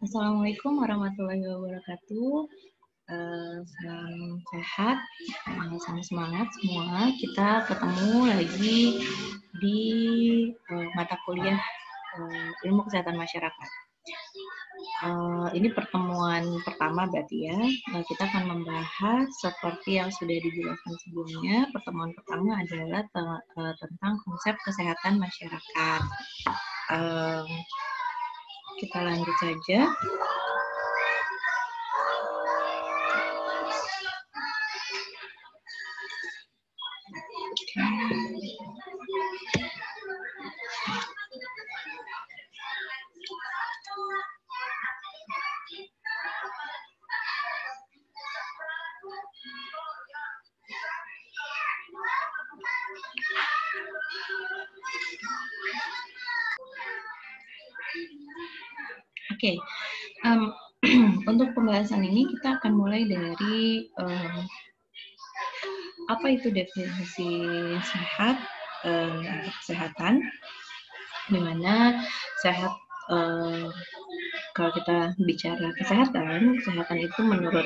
Assalamualaikum warahmatullahi wabarakatuh. Salam sehat, salam semangat semua. Kita ketemu lagi di mata kuliah ilmu kesehatan masyarakat. Ini pertemuan pertama berarti ya. Kita akan membahas seperti yang sudah dijelaskan sebelumnya. Pertemuan pertama adalah tentang konsep kesehatan masyarakat. Kita lanjut saja. Oke, untuk pembahasan ini kita akan mulai dari apa itu definisi sehat, kesehatan, di mana sehat, kalau kita bicara kesehatan itu menurut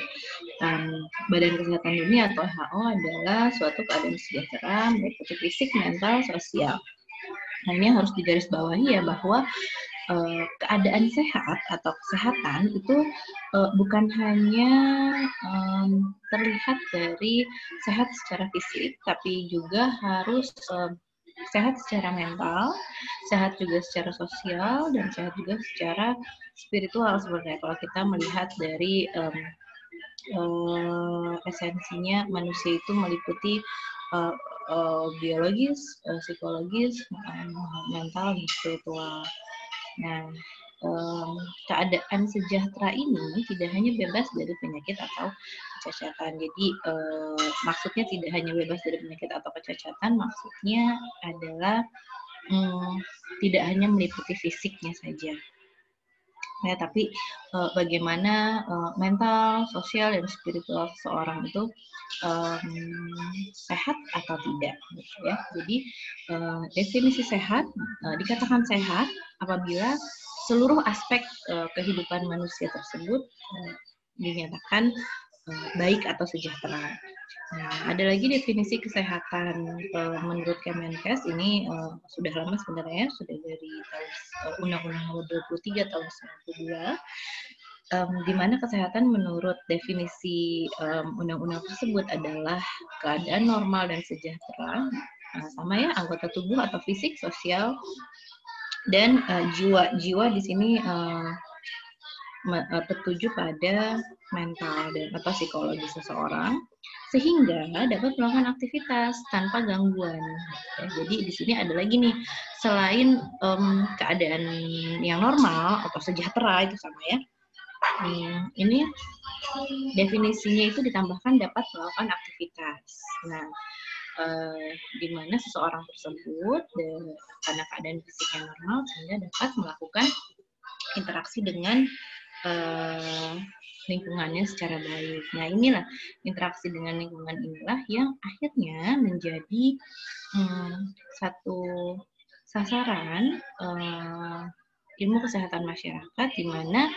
Badan Kesehatan Dunia atau WHO adalah suatu keadaan sejahtera baik itu fisik, mental, sosial. Nah, ini harus digarisbawahi ya bahwa keadaan sehat atau kesehatan itu bukan hanya terlihat dari sehat secara fisik, tapi juga harus sehat secara mental, sehat juga secara sosial, dan sehat juga secara spiritual sebenarnya. Kalau kita melihat dari esensinya manusia itu meliputi biologis, psikologis, mental, dan spiritual. Nah, keadaan sejahtera ini tidak hanya bebas dari penyakit atau kecacatan. Jadi, maksudnya tidak hanya bebas dari penyakit atau kecacatan, maksudnya adalah tidak hanya meliputi fisiknya saja. Ya, tapi bagaimana mental, sosial, dan spiritual seseorang itu sehat atau tidak, gitu ya. Jadi definisi sehat dikatakan sehat apabila seluruh aspek kehidupan manusia tersebut dinyatakan baik atau sejahtera. Nah, ada lagi definisi kesehatan menurut Kemenkes, ini sudah lama sebenarnya, sudah dari Undang-Undang Nomor 23 tahun 1992, di mana kesehatan menurut definisi undang-undang tersebut adalah keadaan normal dan sejahtera, sama ya, anggota tubuh atau fisik, sosial, dan jiwa. Jiwa di sini tertuju pada mental dan atau psikologi seseorang, sehingga dapat melakukan aktivitas tanpa gangguan. Ya, jadi di sini ada lagi nih, selain keadaan yang normal atau sejahtera itu sama ya. Ini definisinya itu ditambahkan dapat melakukan aktivitas. Nah, di mana seseorang tersebut karena keadaan fisiknya normal sehingga dapat melakukan interaksi dengan lingkungannya secara baik. Nah, inilah interaksi dengan lingkungan inilah yang akhirnya menjadi satu sasaran ilmu kesehatan masyarakat, di mana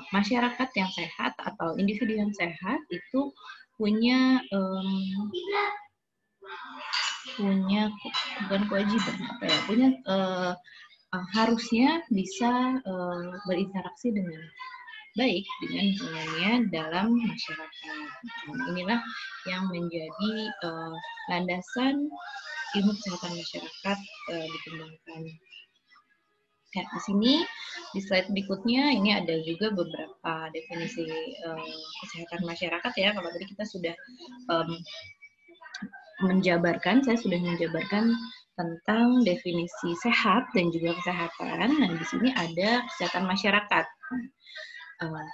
masyarakat yang sehat atau individu yang sehat itu punya bukan kewajiban apa ya, punya harusnya bisa berinteraksi dengan baik dengan lingkungannya dalam masyarakat. Inilah yang menjadi landasan ilmu kesehatan masyarakat dikembangkan. Ya, di sini di slide berikutnya ini ada juga beberapa definisi kesehatan masyarakat ya. Kalau tadi kita sudah saya sudah menjabarkan tentang definisi sehat dan juga kesehatan. Nah, di sini ada kesehatan masyarakat.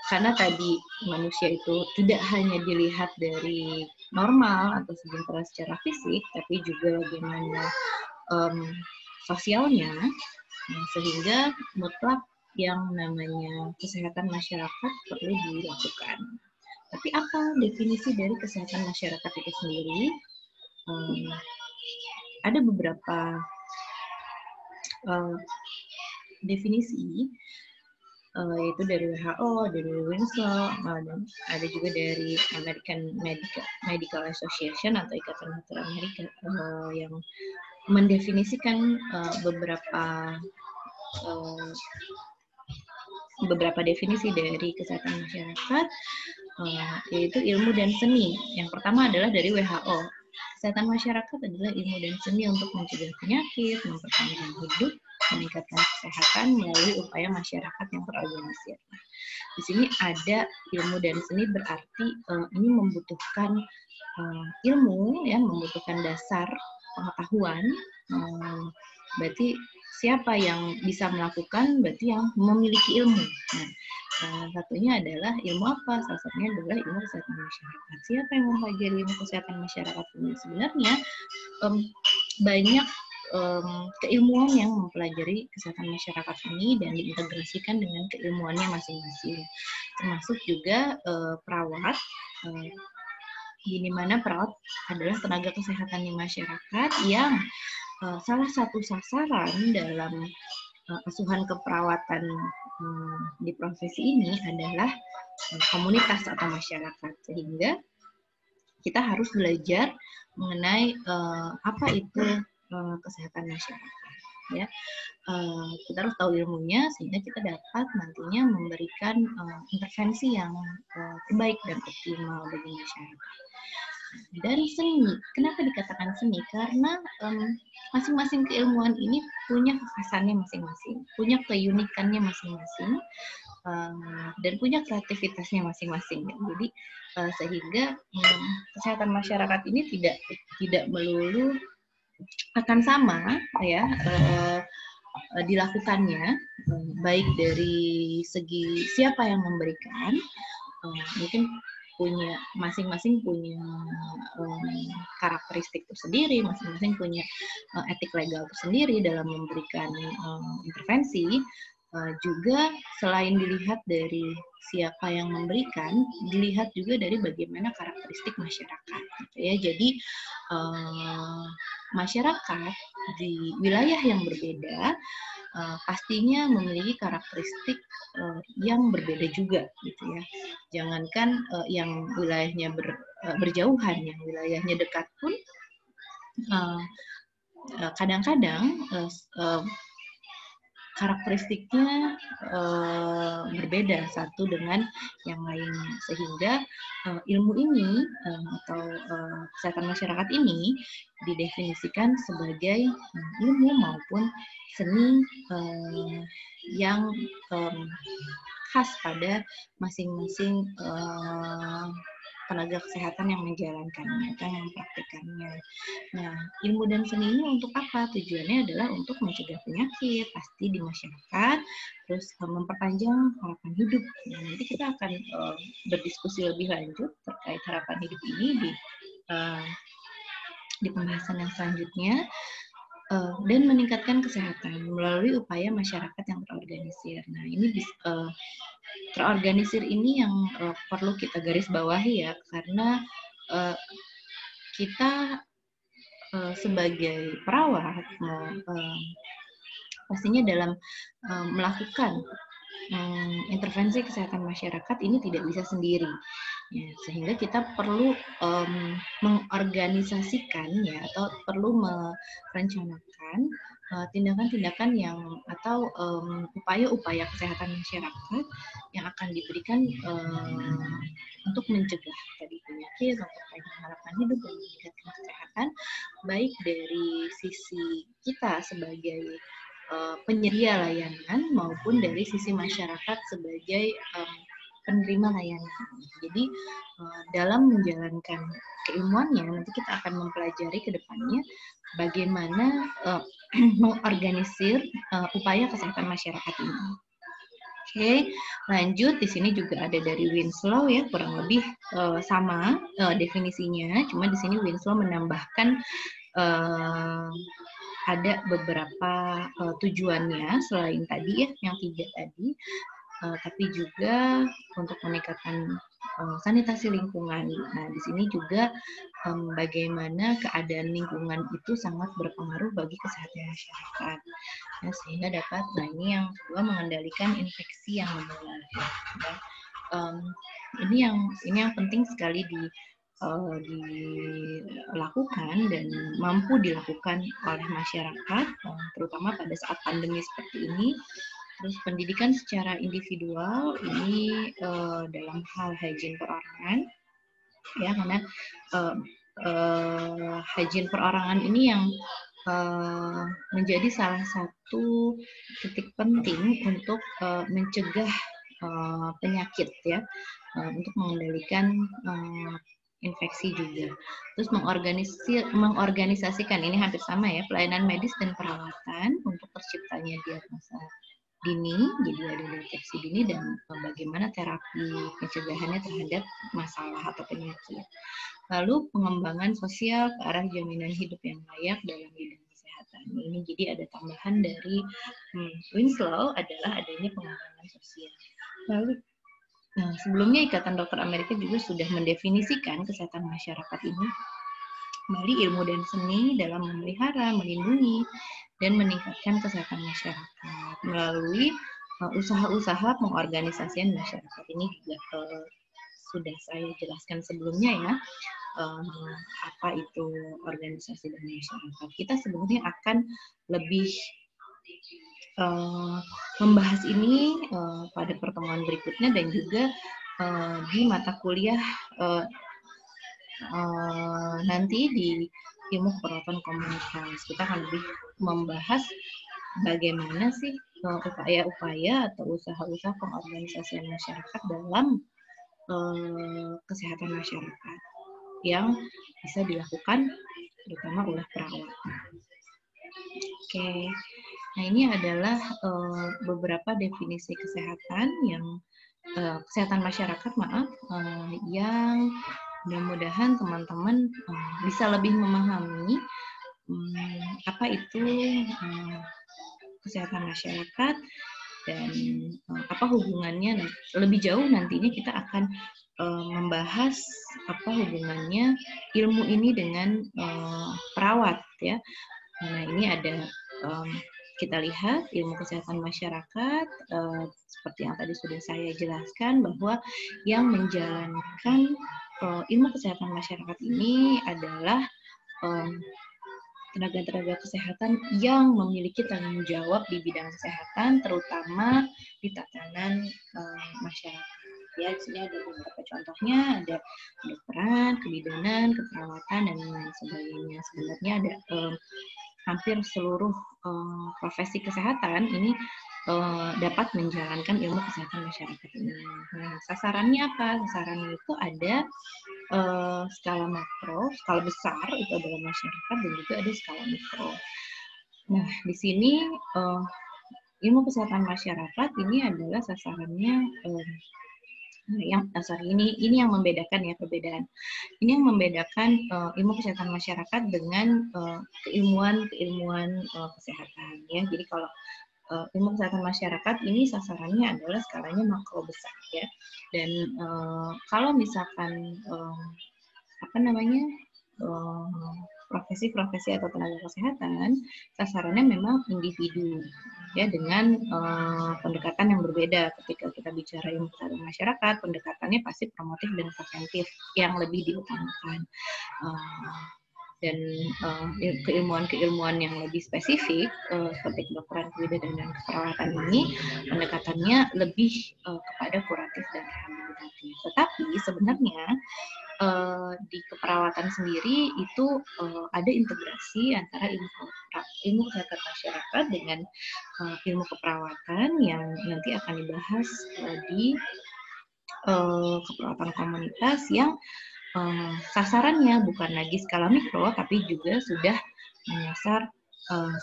Karena tadi manusia itu tidak hanya dilihat dari normal atau sejahtera secara fisik, tapi juga bagaimana sosialnya, sehingga mutlak yang namanya kesehatan masyarakat perlu dilakukan. Tapi apa definisi dari kesehatan masyarakat itu sendiri? Ada beberapa definisi, yaitu dari WHO, dari Winslow, dan ada juga dari American Medical Association atau Ikatan Dokter Amerika, yang mendefinisikan beberapa definisi dari kesehatan masyarakat, yaitu ilmu dan seni. Yang pertama adalah dari WHO. Kesehatan masyarakat adalah ilmu dan seni untuk mencegah penyakit, memperpanjang hidup, meningkatkan kesehatan melalui upaya masyarakat yang terorganisir. Di sini ada ilmu dan seni, berarti ini membutuhkan ilmu, ya, membutuhkan dasar pengetahuan. Berarti siapa yang bisa melakukan? Berarti yang memiliki ilmu. Nah, salah satunya adalah ilmu apa? Salah satunya adalah ilmu kesehatan masyarakat. Siapa yang mempelajari ilmu kesehatan masyarakat ini? Sebenarnya banyak keilmuan yang mempelajari kesehatan masyarakat ini dan diintegrasikan dengan keilmuannya masing-masing. Termasuk juga perawat, di mana perawat adalah tenaga kesehatan di masyarakat yang salah satu sasaran dalam asuhan keperawatan di profesi ini adalah komunitas atau masyarakat, sehingga kita harus belajar mengenai apa itu kesehatan masyarakat, ya. Kita harus tahu ilmunya sehingga kita dapat nantinya memberikan intervensi yang terbaik dan optimal bagi masyarakat. Dan seni, kenapa dikatakan seni? Karena masing-masing keilmuan ini punya kekhasannya masing-masing, punya keunikannya masing-masing, dan punya kreativitasnya masing-masing. Jadi sehingga kesehatan masyarakat ini tidak melulu akan sama, ya, dilakukannya, baik dari segi siapa yang memberikan, mungkin masing-masing punya karakteristik tersendiri, masing-masing punya etik legal tersendiri dalam memberikan intervensi. Juga selain dilihat dari siapa yang memberikan, dilihat juga dari bagaimana karakteristik masyarakat, gitu ya. Jadi masyarakat di wilayah yang berbeda pastinya memiliki karakteristik yang berbeda juga, gitu ya. Jangankan yang wilayahnya berjauhan, yang wilayahnya dekat pun kadang-kadang karakteristiknya berbeda satu dengan yang lainnya, sehingga ilmu ini atau kesehatan masyarakat ini didefinisikan sebagai ilmu maupun seni yang khas pada masing-masing tenaga kesehatan yang menjalankannya atau yang mempraktikannya. Nah, ilmu dan seni ini untuk apa? Tujuannya adalah untuk mencegah penyakit pasti di masyarakat, terus memperpanjang harapan hidup. Nah, nanti kita akan berdiskusi lebih lanjut terkait harapan hidup ini di pembahasan yang selanjutnya. Dan meningkatkan kesehatan melalui upaya masyarakat yang terorganisir. Nah, ini terorganisir ini yang perlu kita garis bawahi, ya, karena kita sebagai perawat pastinya dalam melakukan intervensi kesehatan masyarakat ini tidak bisa sendiri, ya, sehingga kita perlu mengorganisasikan, ya, atau perlu merencanakan tindakan-tindakan yang atau upaya-upaya kesehatan masyarakat yang akan diberikan untuk mencegah tadi penyakit, memperpanjang harapan hidup dan meningkatkan kesehatan, baik dari sisi kita sebagai penyedia layanan maupun dari sisi masyarakat sebagai penerima layanan. Jadi dalam menjalankan keilmuannya nanti kita akan mempelajari ke depannya bagaimana mengorganisir upaya kesehatan masyarakat ini. Oke, lanjut. Di sini juga ada dari Winslow, ya, kurang lebih sama definisinya, cuma di sini Winslow menambahkan ada beberapa tujuannya selain tadi, ya, yang 3 tadi, tapi juga untuk meningkatkan sanitasi lingkungan. Nah, di sini juga bagaimana keadaan lingkungan itu sangat berpengaruh bagi kesehatan masyarakat. Ya, sehingga dapat, nah ini yang kedua, mengendalikan infeksi yang menular. Ya. Ini yang penting sekali dilakukan dan mampu dilakukan oleh masyarakat, terutama pada saat pandemi seperti ini. Terus pendidikan secara individual ini dalam hal hygiene perorangan, ya, karena hygiene perorangan ini yang menjadi salah satu titik penting untuk mencegah penyakit, ya, untuk mengendalikan infeksi juga. Terus mengorganisasikan, ini hampir sama ya, pelayanan medis dan perawatan untuk terciptanya diagnosa dini, jadi ada deteksi dini dan bagaimana terapi pencegahannya terhadap masalah atau penyakit. Lalu pengembangan sosial ke arah jaminan hidup yang layak dalam bidang kesehatan. Ini jadi ada tambahan dari Winslow adalah adanya pengembangan sosial. Lalu sebelumnya Ikatan Dokter Amerika juga sudah mendefinisikan kesehatan masyarakat ini melalui ilmu dan seni dalam memelihara, melindungi, dan meningkatkan kesehatan masyarakat melalui usaha-usaha pengorganisasian masyarakat. Ini juga sudah saya jelaskan sebelumnya ya, apa itu organisasi dan masyarakat. Kita sebenarnya akan lebih membahas ini pada pertemuan berikutnya dan juga di mata kuliah nanti di ilmu keperawatan komunitas. Kita akan lebih membahas bagaimana sih upaya-upaya atau usaha-usaha pengorganisasian masyarakat dalam kesehatan masyarakat yang bisa dilakukan terutama oleh perawat. Oke, nah ini adalah beberapa definisi kesehatan kesehatan masyarakat, yang mudah-mudahan teman-teman bisa lebih memahami apa itu kesehatan masyarakat dan apa hubungannya. Lebih jauh nantinya kita akan membahas apa hubungannya ilmu ini dengan perawat, ya. Nah, ini ada kita lihat ilmu kesehatan masyarakat seperti yang tadi sudah saya jelaskan, bahwa yang menjalankan ilmu kesehatan masyarakat ini adalah tenaga-tenaga kesehatan yang memiliki tanggung jawab di bidang kesehatan, terutama di tatanan masyarakat. Ya, di sini ada beberapa contohnya, ada kedokteran, kebidanan, keperawatan, dan lain sebagainya. Sebenarnya ada hampir seluruh profesi kesehatan ini dapat menjalankan ilmu kesehatan masyarakat ini. Nah, sasarannya apa? Sasarannya itu ada skala makro, skala besar itu adalah masyarakat, dan juga ada skala mikro. Nah, di sini ilmu kesehatan masyarakat ini adalah sasarannya ini yang membedakan ya, perbedaan. Ini yang membedakan ilmu kesehatan masyarakat dengan keilmuan kesehatan, ya. Jadi kalau ilmu kesehatan masyarakat ini sasarannya adalah skalanya makro besar, ya. Dan kalau misalkan profesi-profesi atau tenaga kesehatan, sasarannya memang individu, ya, dengan pendekatan yang berbeda. Ketika kita bicara ilmu kesehatan masyarakat, pendekatannya pasti promotif dan preventif yang lebih diutamakan. Dan keilmuan yang lebih spesifik seperti kedokteran, kebidanan, dan keperawatan ini pendekatannya lebih kepada kuratif dan rehabilitatif. Tetapi sebenarnya di keperawatan sendiri itu ada integrasi antara ilmu kesehatan masyarakat dengan ilmu keperawatan yang nanti akan dibahas di keperawatan komunitas yang sasarannya bukan lagi skala mikro, tapi juga sudah menyasar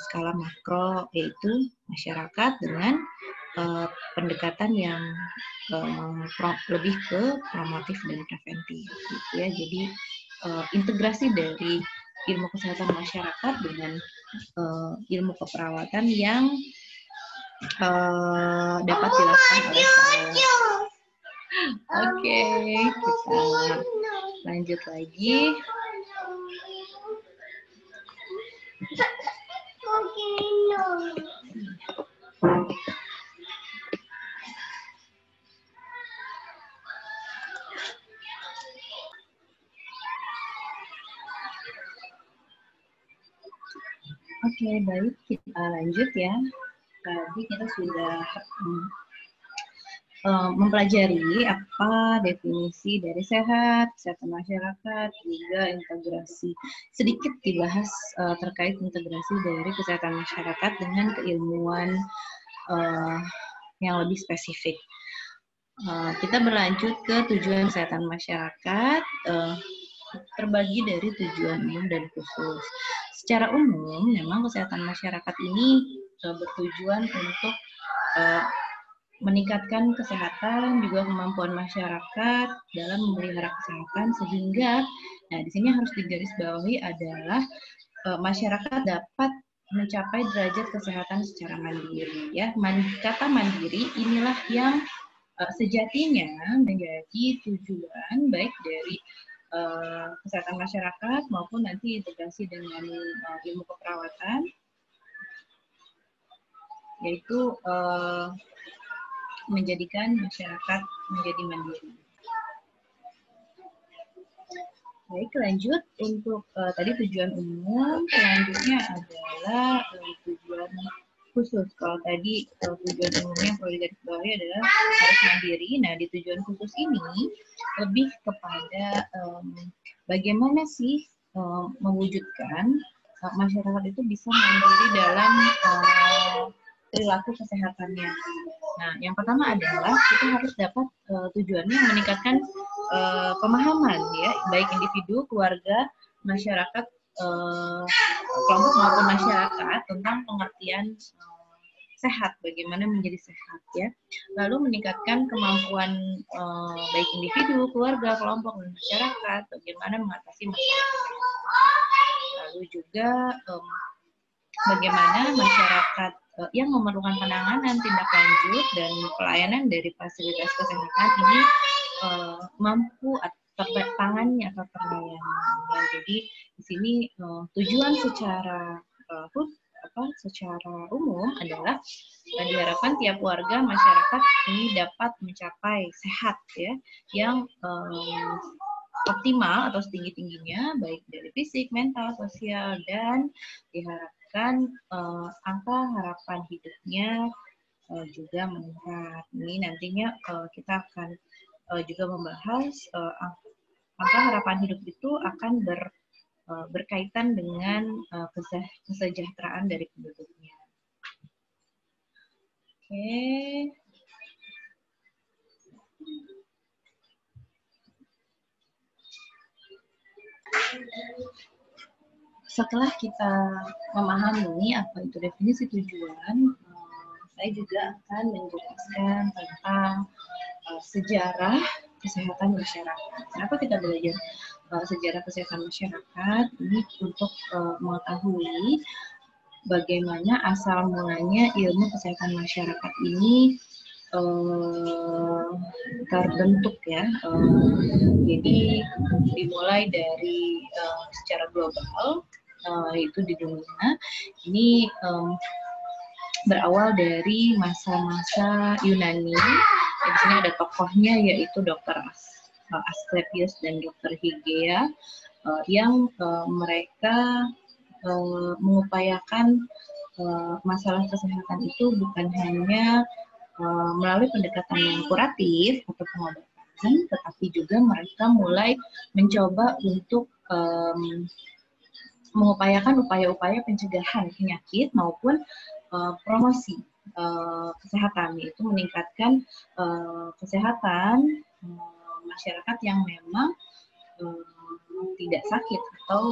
skala makro, yaitu masyarakat dengan pendekatan yang lebih ke promotif dan preventif, gitu ya. Jadi integrasi dari ilmu kesehatan masyarakat dengan ilmu keperawatan yang dapat dilakukan oleh Oke, kita lanjut lagi. Oke, baik, kita lanjut ya. Tadi kita sudah mempelajari apa definisi dari sehat, kesehatan masyarakat, juga integrasi. Sedikit dibahas terkait integrasi dari kesehatan masyarakat dengan keilmuan yang lebih spesifik. Kita berlanjut ke tujuan kesehatan masyarakat, terbagi dari tujuan umum dan khusus. Secara umum, memang kesehatan masyarakat ini bertujuan untuk meningkatkan kesehatan, juga kemampuan masyarakat dalam memelihara kesehatan, sehingga, nah di sini harus digarisbawahi adalah masyarakat dapat mencapai derajat kesehatan secara mandiri. Ya, kata mandiri inilah yang sejatinya menjadi tujuan baik dari kesehatan masyarakat maupun nanti integrasi dengan ilmu keperawatan, yaitu menjadikan masyarakat menjadi mandiri. Baik, lanjut untuk tadi tujuan umum, selanjutnya adalah tujuan khusus. Kalau tadi tujuan umumnya perlu digarisbawahi adalah harus mandiri. Nah, di tujuan khusus ini lebih kepada bagaimana sih mewujudkan masyarakat itu bisa mandiri dalam perilaku kesehatannya. Nah, yang pertama adalah kita harus dapat tujuannya meningkatkan pemahaman ya, baik individu, keluarga, masyarakat, kelompok maupun masyarakat tentang pengertian sehat, bagaimana menjadi sehat ya. Lalu meningkatkan kemampuan baik individu, keluarga, kelompok, dan masyarakat bagaimana mengatasi masalah. Lalu juga bagaimana masyarakat yang memerlukan penanganan, tindak lanjut, dan pelayanan dari fasilitas kesehatan ini mampu tertangannya atau terlayani. Ya, jadi di sini tujuan secara umum adalah diharapkan tiap warga masyarakat ini dapat mencapai sehat ya, yang optimal atau setinggi-tingginya baik dari fisik, mental, sosial, dan diharapkan angka harapan hidupnya juga meningkat. Ini nantinya kita akan juga membahas angka harapan hidup itu akan berkaitan dengan kesejahteraan dari penduduknya. Oke. Setelah kita memahami apa itu definisi tujuan, saya juga akan menjelaskan tentang sejarah kesehatan masyarakat. Kenapa kita belajar sejarah kesehatan masyarakat? Ini untuk mengetahui bagaimana asal mulanya ilmu kesehatan masyarakat ini terbentuk ya. Jadi dimulai dari secara global, yaitu di dunia. Ini berawal dari masa-masa Yunani. Di sini ada tokohnya yaitu Dr. Asklepios dan Dr. Hygieia yang mereka mengupayakan masalah kesehatan itu bukan hanya melalui pendekatan yang kuratif atau pengobatan, tetapi juga mereka mulai mencoba untuk mengupayakan upaya-upaya pencegahan penyakit maupun promosi kesehatan, yaitu meningkatkan kesehatan masyarakat yang memang tidak sakit atau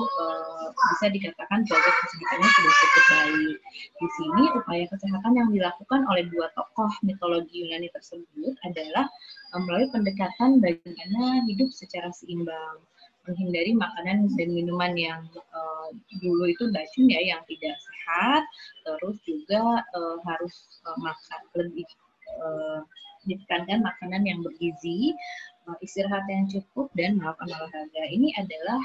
bisa dikatakan derajat kesehatannya sudah cukup baik. Di sini upaya kesehatan yang dilakukan oleh dua tokoh mitologi Yunani tersebut adalah melalui pendekatan bagaimana hidup secara seimbang, menghindari makanan dan minuman yang dulu itu racun ya, yang tidak sehat, terus juga harus makan lebih ditekankan makanan yang bergizi, istirahat yang cukup, dan melakukan olahraga. Ini adalah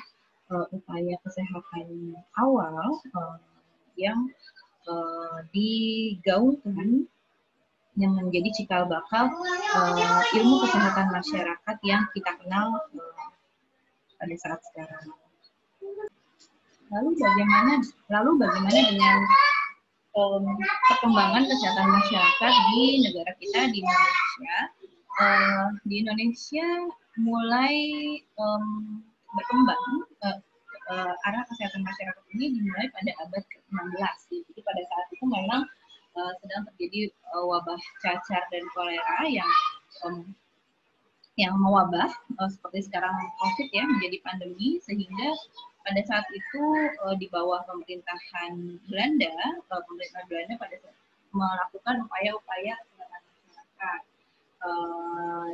upaya kesehatan awal yang digaungkan yang menjadi cikal bakal ilmu kesehatan masyarakat yang kita kenal pada saat sekarang. Lalu bagaimana dengan perkembangan kesehatan masyarakat di negara kita, di Indonesia? Di Indonesia mulai berkembang arah kesehatan masyarakat ini dimulai pada abad ke-16. Jadi pada saat itu memang sedang terjadi wabah cacar dan kolera yang mewabah seperti sekarang COVID ya, menjadi pandemi, sehingga pada saat itu di bawah pemerintahan Belanda, pada saat melakukan upaya-upaya kesehatan masyarakat,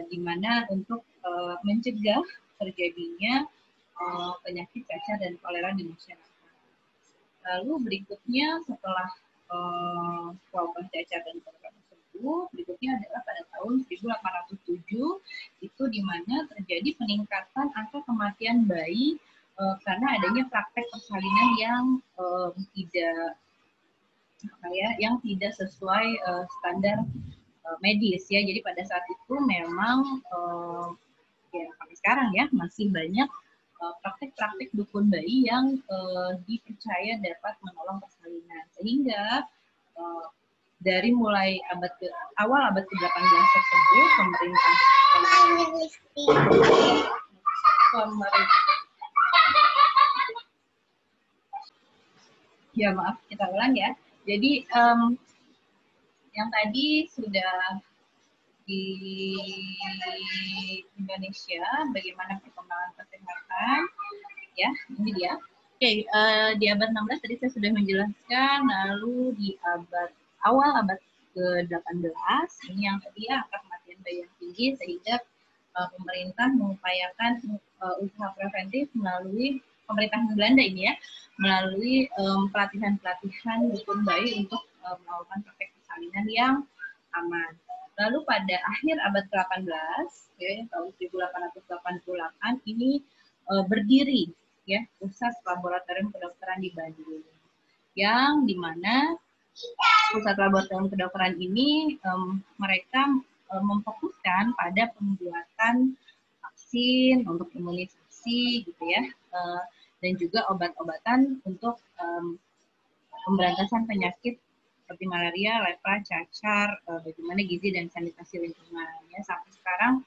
di mana untuk mencegah terjadinya penyakit cacar dan kolera di masyarakat. Lalu berikutnya setelah wabah cacar dan kolera tersebut, berikutnya adalah pada tahun 1807 itu di mana terjadi peningkatan angka kematian bayi karena adanya praktek persalinan yang tidak sesuai standar medis ya. Jadi pada saat itu memang ya sampai sekarang ya masih banyak praktek-praktek dukun bayi yang dipercaya dapat menolong persalinan, sehingga dari mulai awal abad ke-18 tersebut pemerintah ya maaf kita ulang ya. Jadi yang tadi sudah di Indonesia bagaimana perkembangan kesehatan ya, ini dia. Oke, di abad 16 tadi saya sudah menjelaskan, lalu di awal abad ke-18 ini yang tadi ya, angka kematian bayi yang tinggi, sehingga pemerintah mengupayakan usaha preventif melalui pemerintahan Belanda ini ya, melalui pelatihan-pelatihan dukun bayi untuk melakukan praktek persalinan yang aman. Lalu pada akhir abad ke-18, ya, tahun 1888 ini berdiri ya pusat laboratorium kedokteran di Bandung, yang dimana pusat laboratorium kedokteran ini mereka memfokuskan pada pembuatan vaksin untuk imunisasi gitu ya, dan juga obat-obatan untuk pemberantasan penyakit seperti malaria, lepra, cacar, bagaimana gizi dan sanitasi lingkungan. Ya, sampai sekarang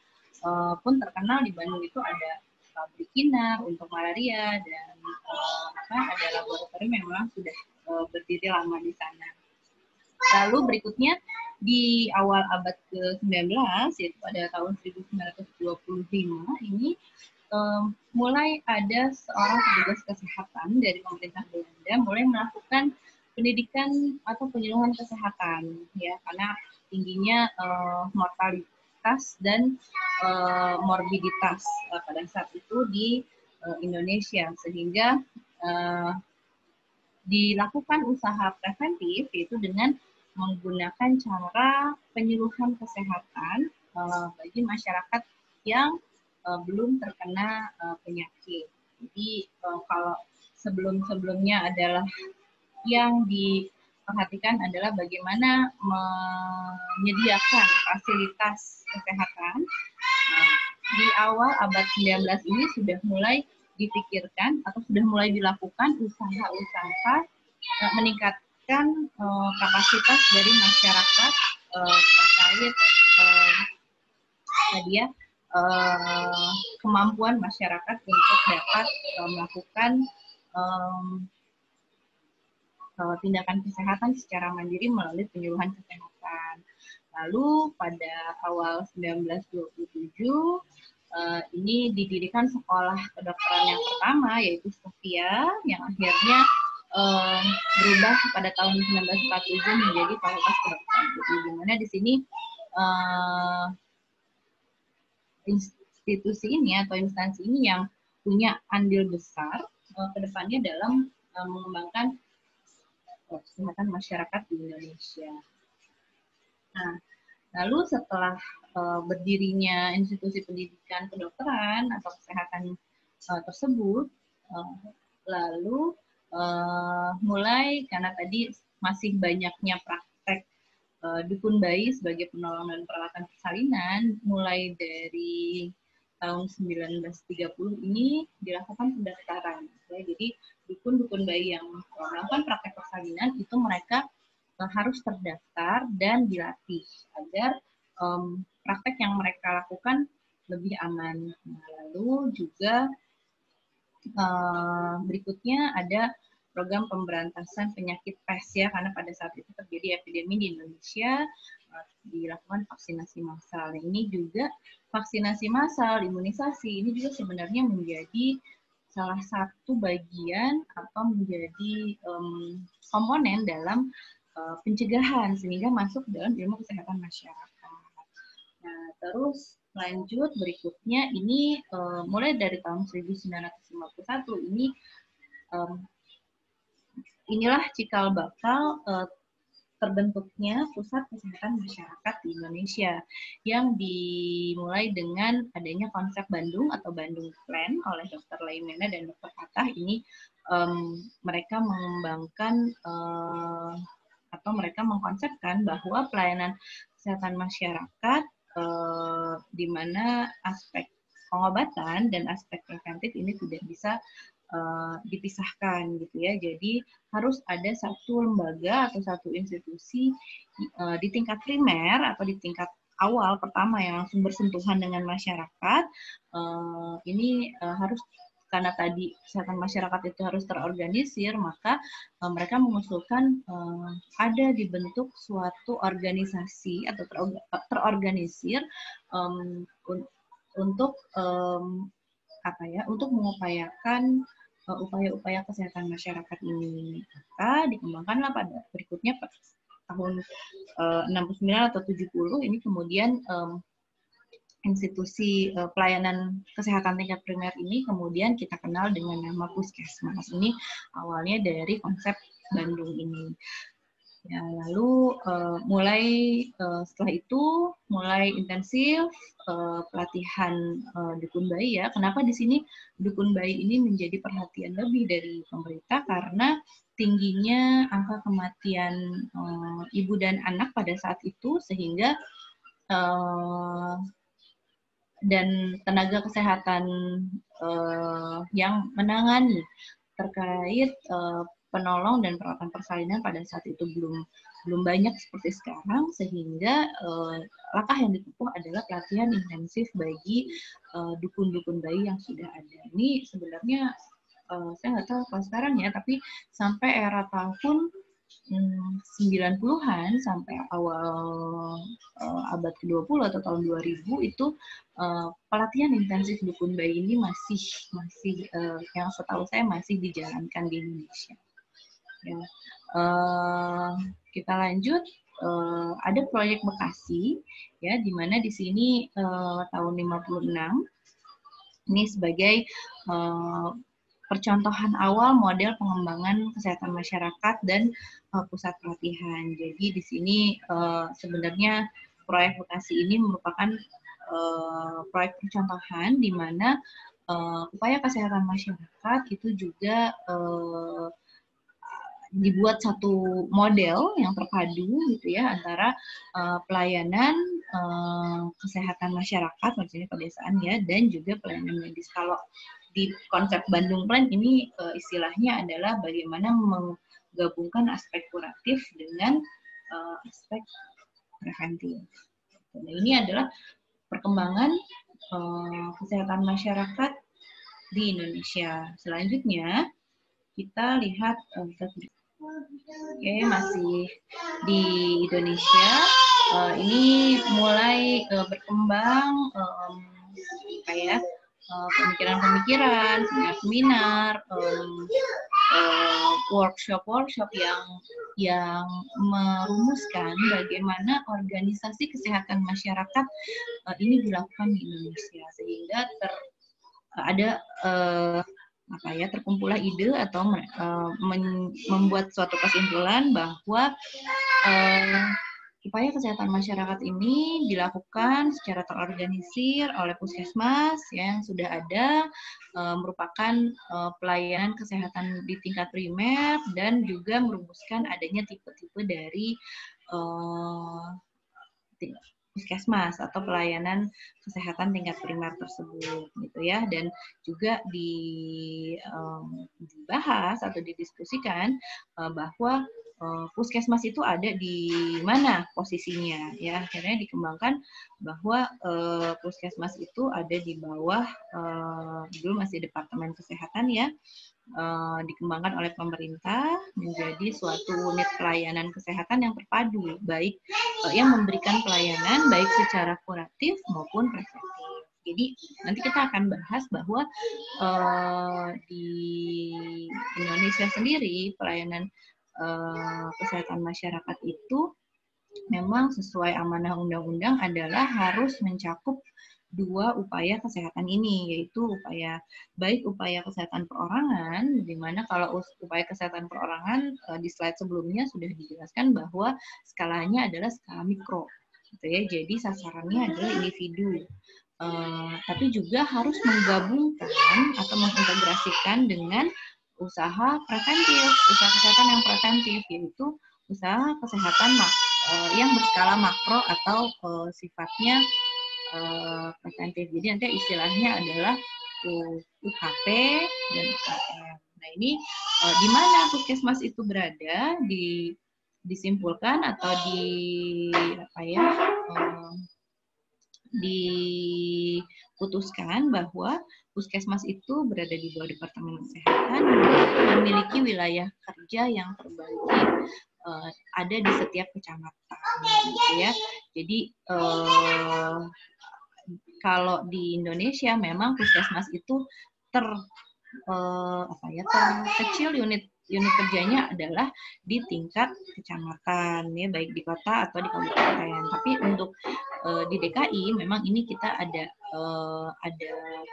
pun terkenal di Bandung itu ada pabrik kinar untuk malaria dan ada laboratorium yang memang sudah berdiri lama di sana. Lalu berikutnya di awal abad ke-19 yaitu pada tahun 1925 ini mulai ada seorang petugas kesehatan dari pemerintah Belanda mulai melakukan pendidikan atau penyuluhan kesehatan ya, karena tingginya mortalitas dan morbiditas pada saat itu di Indonesia, sehingga dilakukan usaha preventif yaitu dengan menggunakan cara penyuluhan kesehatan bagi masyarakat yang belum terkena penyakit. Jadi kalau sebelum-sebelumnya adalah yang diperhatikan adalah bagaimana menyediakan fasilitas kesehatan. Nah, di awal abad 19 ini sudah mulai dipikirkan atau sudah mulai dilakukan usaha-usaha meningkatkan kapasitas dari masyarakat terkait kemampuan masyarakat untuk dapat melakukan tindakan kesehatan secara mandiri melalui penyuluhan kesehatan. Lalu pada awal 1927 ini didirikan sekolah kedokteran yang pertama yaitu Sofia, yang akhirnya berubah pada tahun 1947 menjadi Fakultas Kedokteran. Di mana di sini institusi ini atau instansi ini yang punya andil besar ke depannya dalam mengembangkan kesehatan masyarakat di Indonesia. Nah, Lalu setelah berdirinya institusi pendidikan kedokteran atau kesehatan tersebut, lalu mulai karena tadi masih banyaknya praktek dukun bayi sebagai penolong dan peralatan persalinan, mulai dari tahun 1930 ini dilakukan pendaftaran. Ya, jadi dukun-dukun bayi yang melakukan praktek persalinan itu mereka harus terdaftar dan dilatih agar praktek yang mereka lakukan lebih aman. Nah, lalu juga berikutnya ada program pemberantasan penyakit pes ya, karena pada saat itu terjadi epidemi di Indonesia, dilakukan vaksinasi massal. Ini juga vaksinasi massal, imunisasi, ini juga sebenarnya menjadi salah satu bagian atau menjadi komponen dalam pencegahan sehingga masuk dalam ilmu kesehatan masyarakat. Nah, terus lanjut berikutnya ini mulai dari tahun 1951 ini inilah cikal bakal terbentuknya Pusat Kesehatan Masyarakat di Indonesia yang dimulai dengan adanya konsep Bandung atau Bandung Plan oleh Dr. Laimena dan Dr. Fatah. Ini mereka mengembangkan atau mereka mengkonsepkan bahwa pelayanan kesehatan masyarakat di mana aspek pengobatan dan aspek preventif ini tidak bisa dipisahkan gitu ya. Jadi harus ada satu lembaga atau satu institusi di tingkat primer atau di tingkat awal pertama yang langsung bersentuhan dengan masyarakat. Ini harus, karena tadi kesehatan masyarakat itu harus terorganisir, maka mereka mengusulkan ada dibentuk suatu organisasi atau terorganisir untuk untuk mengupayakan upaya-upaya kesehatan masyarakat ini. Maka dikembangkanlah pada berikutnya tahun 69 atau 70 ini kemudian institusi pelayanan kesehatan tingkat primer ini kemudian kita kenal dengan nama Puskesmas. Ini awalnya dari konsep Bandung ini. Ya, lalu setelah itu mulai intensif pelatihan dukun bayi ya. Kenapa di sini dukun bayi ini menjadi perhatian lebih dari pemerintah? Karena tingginya angka kematian ibu dan anak pada saat itu sehingga dan tenaga kesehatan yang menangani terkait penolong dan perawatan persalinan pada saat itu belum banyak seperti sekarang, sehingga langkah yang ditempuh adalah pelatihan intensif bagi dukun-dukun bayi yang sudah ada. Ini sebenarnya saya nggak tahu kalau sekarang ya, tapi sampai era tahun 90-an sampai awal abad ke-20 atau tahun 2000 itu pelatihan intensif dukun bayi ini masih yang setahu saya masih dijalankan di Indonesia. Ya. Kita lanjut, ada proyek Bekasi ya, di mana di sini tahun 56 ini sebagai percontohan awal model pengembangan kesehatan masyarakat dan pusat pelatihan. Jadi di sini sebenarnya proyek Bekasi ini merupakan proyek percontohan di mana upaya kesehatan masyarakat itu juga dibuat satu model yang terpadu gitu ya antara pelayanan kesehatan masyarakat maksudnya pedesaan ya dan juga pelayanan medis. Kalau di konsep Bandung Plan ini istilahnya adalah bagaimana menggabungkan aspek kuratif dengan aspek preventif. Nah, ini adalah perkembangan kesehatan masyarakat di Indonesia. Selanjutnya kita lihat masih di Indonesia ini mulai berkembang pemikiran-pemikiran, seminar, workshop yang merumuskan bagaimana organisasi kesehatan masyarakat ini dilakukan di Indonesia sehingga ada terkumpullah ide atau membuat suatu kesimpulan bahwa upaya kesehatan masyarakat ini dilakukan secara terorganisir oleh puskesmas yang sudah ada, merupakan pelayanan kesehatan di tingkat primer dan juga merumuskan adanya tipe-tipe dari puskesmas atau pelayanan kesehatan tingkat primer tersebut gitu ya, dan juga dibahas atau didiskusikan bahwa puskesmas itu ada di mana posisinya ya, akhirnya dikembangkan bahwa puskesmas itu ada di bawah dulu masih Departemen Kesehatan ya, dikembangkan oleh pemerintah menjadi suatu unit pelayanan kesehatan yang terpadu, baik yang memberikan pelayanan baik secara kuratif maupun preventif. Jadi nanti kita akan bahas bahwa di Indonesia sendiri pelayanan kesehatan masyarakat itu memang sesuai amanah undang-undang adalah harus mencakup dua upaya kesehatan ini, yaitu baik upaya kesehatan perorangan, di mana kalau upaya kesehatan perorangan di slide sebelumnya sudah dijelaskan bahwa skalanya adalah skala mikro, gitu ya. Jadi sasarannya adalah individu, tapi juga harus menggabungkan atau mengintegrasikan dengan usaha preventif, usaha kesehatan yang preventif, yaitu usaha kesehatan yang berskala makro atau sifatnya preventif. Jadi nanti istilahnya adalah UKP dan UKM. Nah ini di mana puskesmas itu berada, disimpulkan atau diputuskan bahwa puskesmas itu berada di bawah Departemen Kesehatan, memiliki wilayah kerja yang terbagi ada di setiap kecamatan, gitu ya. Jadi kalau di Indonesia memang puskesmas itu terkecil unit kerjanya adalah di tingkat kecamatan ya, baik di kota atau di kabupaten. Tapi untuk di DKI memang ini kita ada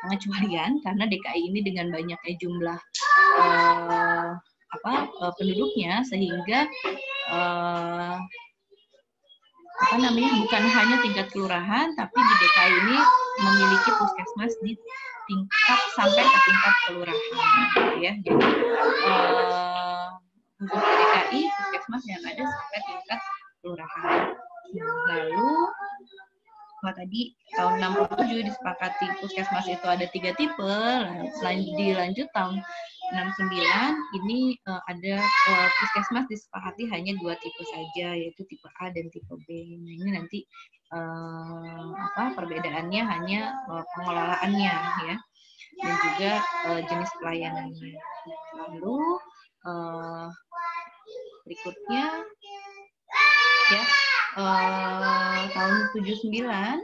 pengecualian karena DKI ini dengan banyaknya jumlah penduduknya sehingga bukan hanya tingkat kelurahan, tapi di DKI ini memiliki puskesmas di tingkat sampai ke tingkat kelurahan, gitu ya. Jadi untuk DKI puskesmas yang ada sampai tingkat kelurahan. Lalu tadi tahun 67 disepakati puskesmas itu ada 3 tipe, dilanjut tahun 69 ini ada puskesmas disepakati hanya 2 tipe saja, yaitu tipe A dan tipe B. Nah, ini nanti perbedaannya hanya pengelolaannya ya, dan juga jenis pelayanannya. Lalu berikutnya ya, tahun 79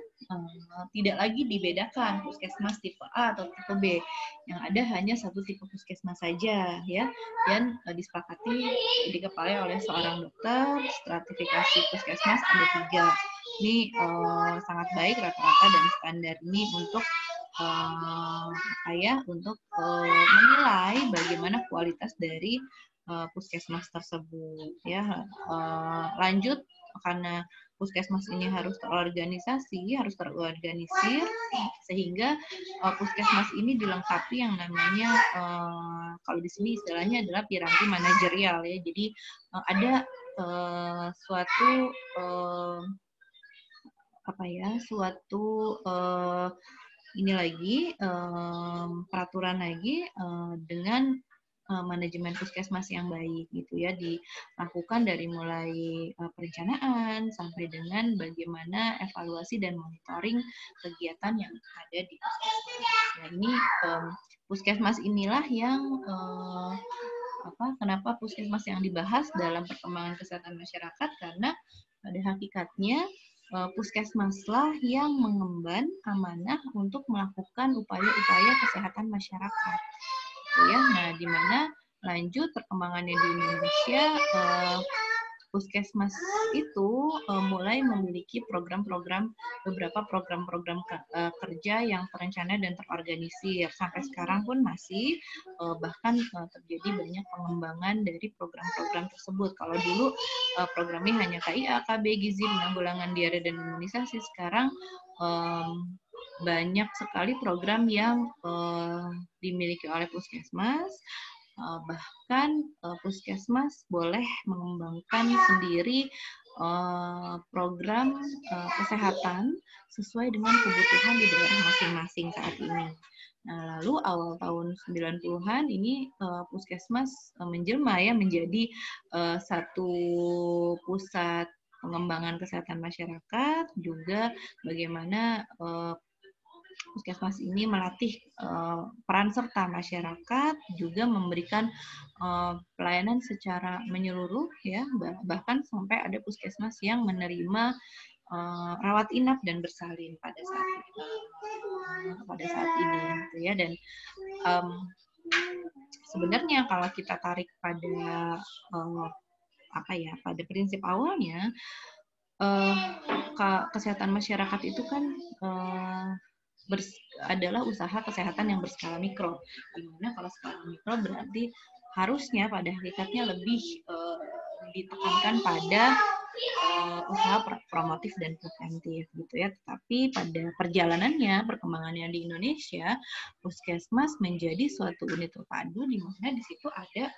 tidak lagi dibedakan puskesmas tipe A atau tipe B, yang ada hanya satu tipe puskesmas saja ya, dan disepakati dikepalai oleh seorang dokter. Stratifikasi puskesmas ada 3. Ini sangat baik rata-rata dan standar ini untuk untuk menilai bagaimana kualitas dari puskesmas tersebut ya. Lanjut, karena puskesmas ini harus terorganisir sehingga puskesmas ini dilengkapi yang namanya kalau di sini istilahnya adalah piranti manajerial ya. Jadi ada suatu peraturan lagi dengan manajemen puskesmas yang baik gitu ya, dilakukan dari mulai perencanaan sampai dengan bagaimana evaluasi dan monitoring kegiatan yang ada di puskesmas. Nah ini puskesmas inilah yang kenapa puskesmas yang dibahas dalam perkembangan kesehatan masyarakat, karena pada hakikatnya puskesmaslah yang mengemban amanah untuk melakukan upaya-upaya kesehatan masyarakat. Ya, nah di mana lanjut perkembangannya di Indonesia Puskesmas itu mulai memiliki beberapa program-program kerja yang terencana dan terorganisir. Sampai sekarang pun masih bahkan terjadi banyak pengembangan dari program-program tersebut. Kalau dulu programnya hanya KIA, KB, Gizi, penanggulangan diare dan imunisasi, sekarang banyak sekali program yang dimiliki oleh puskesmas. Bahkan puskesmas boleh mengembangkan sendiri program kesehatan sesuai dengan kebutuhan di daerah masing-masing saat ini. Nah, lalu awal tahun 90-an ini puskesmas menjelma ya menjadi satu pusat pengembangan kesehatan masyarakat, juga bagaimana puskesmas ini melatih peran serta masyarakat, juga memberikan pelayanan secara menyeluruh ya, bahkan sampai ada puskesmas yang menerima rawat inap dan bersalin pada saat ini gitu ya. Dan sebenarnya kalau kita tarik pada pada prinsip awalnya, kesehatan masyarakat itu kan adalah usaha kesehatan yang berskala mikro. Dimana kalau skala mikro berarti harusnya pada hakikatnya lebih ditekankan pada usaha promotif dan preventif gitu ya. Tetapi pada perjalanannya, perkembangannya di Indonesia, puskesmas menjadi suatu unit terpadu di mana di situ ada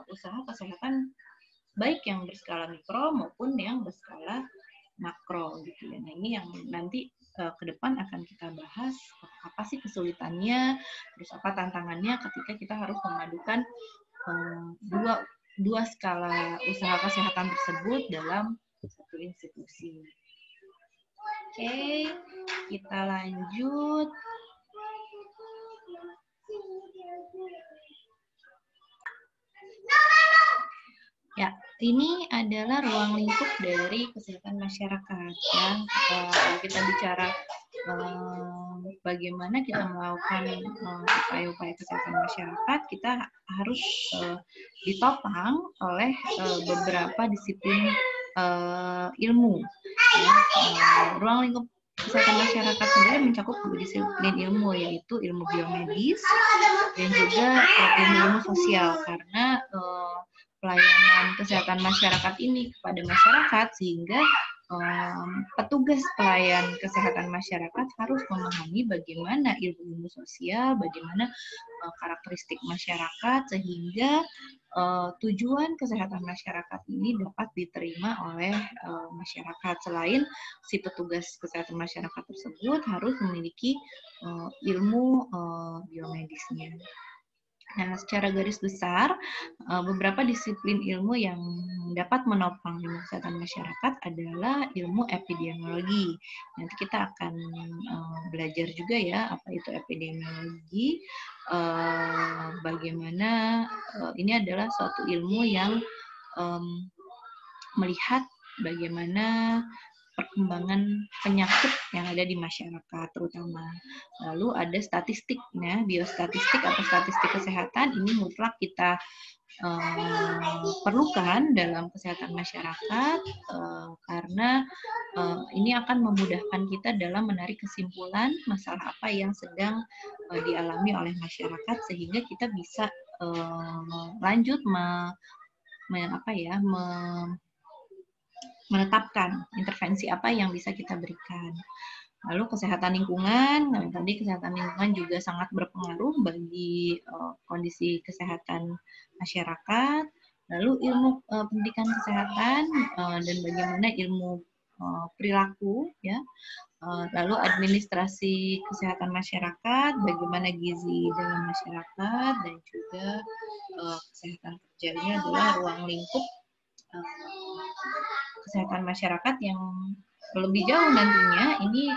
usaha kesehatan baik yang berskala mikro maupun yang berskala makro gitu ya. Nah, ini yang nanti ke depan akan kita bahas apa sih kesulitannya, terus apa tantangannya ketika kita harus memadukan dua skala usaha kesehatan tersebut dalam satu institusi. Oke, kita lanjut. Ya, ini adalah ruang lingkup dari kesehatan masyarakat. Ya. Kalau kita bicara bagaimana kita melakukan upaya-upaya kesehatan masyarakat, kita harus ditopang oleh beberapa disiplin ilmu. Ya. Ruang lingkup kesehatan masyarakat sendiri mencakup dua disiplin ilmu, yaitu ilmu biomedis dan juga ilmu sosial, karena pelayanan kesehatan masyarakat ini kepada masyarakat, sehingga petugas pelayan kesehatan masyarakat harus memahami bagaimana ilmu sosial, bagaimana karakteristik masyarakat, sehingga tujuan kesehatan masyarakat ini dapat diterima oleh masyarakat. Selain si petugas kesehatan masyarakat tersebut harus memiliki ilmu biomedisnya. Nah, secara garis besar, beberapa disiplin ilmu yang dapat menopang ilmu kesehatan masyarakat adalah ilmu epidemiologi. Nanti kita akan belajar juga ya, apa itu epidemiologi, bagaimana ini adalah suatu ilmu yang melihat bagaimana perkembangan penyakit yang ada di masyarakat terutama. Lalu ada statistiknya, biostatistik atau statistik kesehatan, ini mutlak kita perlukan dalam kesehatan masyarakat karena ini akan memudahkan kita dalam menarik kesimpulan masalah apa yang sedang dialami oleh masyarakat, sehingga kita bisa lanjut menetapkan intervensi apa yang bisa kita berikan. Lalu kesehatan lingkungan, tadi kesehatan lingkungan juga sangat berpengaruh bagi kondisi kesehatan masyarakat. Lalu ilmu pendidikan kesehatan dan bagaimana ilmu perilaku, ya. Lalu administrasi kesehatan masyarakat, bagaimana gizi dalam masyarakat, dan juga kesehatan kerja. Ini adalah ruang lingkup kesehatan masyarakat yang lebih jauh nantinya ini